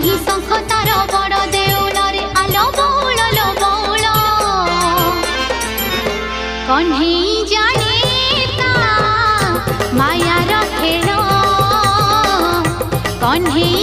नाही शंख तार बड़ देउल रे आलो बौल लो बौल कन्हई जाने ता मायार खेल कन्हई